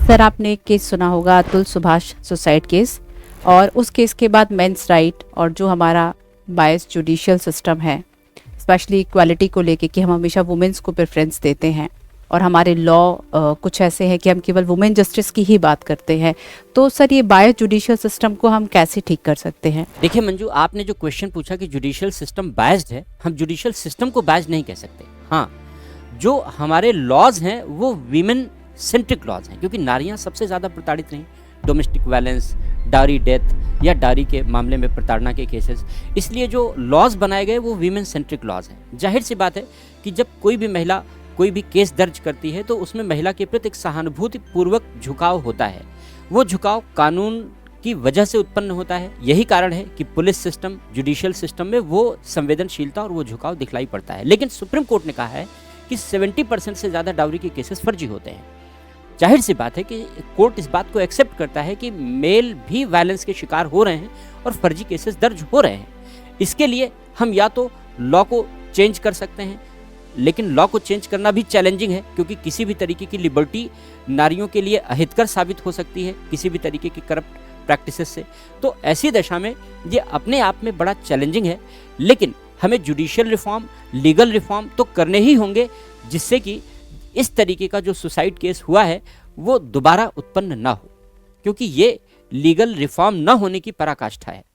Sir, आपने एक case सुना होगा, अतुल सुभाष सुसाइड केस। और उस केस के बाद मेंस राइट और जो हमारा बायस जुडिशियल सिस्टम है, स्पेशली इक्वालिटी को लेके कि हम हमेशा वुमेन्स को प्रेफरेंस देते हैं और हमारे लॉ कुछ ऐसे हैं कि हम केवल वुमेन जस्टिस की ही बात करते हैं। तो सर, ये बायस जुडिशियल सिस्टम को हम कैसे ठीक कर सकते हैं? देखिए मंजू, आपने जो क्वेश्चन पूछा कि जुडिशियल सिस्टम बायस्ड है, हम जुडिशियल सिस्टम को बायस्ड नहीं कह सकते। हाँ, जो हमारे लॉज हैं वो वीमेन सेंट्रिक लॉज हैं, क्योंकि नारियां सबसे ज़्यादा प्रताड़ित रहीं। डोमेस्टिक वायलेंस, डारी डेथ या डारी के मामले में प्रताड़ना के केसेस, इसलिए जो लॉज बनाए गए वो वीमेन सेंट्रिक लॉज हैं। जाहिर सी बात है कि जब कोई भी महिला कोई भी केस दर्ज करती है तो उसमें महिला के प्रति एक सहानुभूतिपूर्वक झुकाव होता है। वो झुकाव कानून की वजह से उत्पन्न होता है। यही कारण है कि पुलिस सिस्टम, जुडिशियल सिस्टम में वो संवेदनशीलता और वो झुकाव दिखलाई पड़ता है। लेकिन सुप्रीम कोर्ट ने कहा है कि 70% से ज़्यादा डाउरी के केसेस फर्जी होते हैं। जाहिर सी बात है कि कोर्ट इस बात को एक्सेप्ट करता है कि मेल भी वायलेंस के शिकार हो रहे हैं और फर्जी केसेस दर्ज हो रहे हैं। इसके लिए हम या तो लॉ को चेंज कर सकते हैं, लेकिन लॉ को चेंज करना भी चैलेंजिंग है, क्योंकि किसी भी तरीके की लिबर्टी नारियों के लिए अहितकर साबित हो सकती है किसी भी तरीके की करप्ट प्रैक्टिसेस से। तो ऐसी दशा में ये अपने आप में बड़ा चैलेंजिंग है। लेकिन हमें जुडिशियल रिफॉर्म, लीगल रिफॉर्म तो करने ही होंगे, जिससे कि इस तरीके का जो सुसाइड केस हुआ है वो दोबारा उत्पन्न ना हो, क्योंकि ये लीगल रिफॉर्म ना होने की पराकाष्ठा है।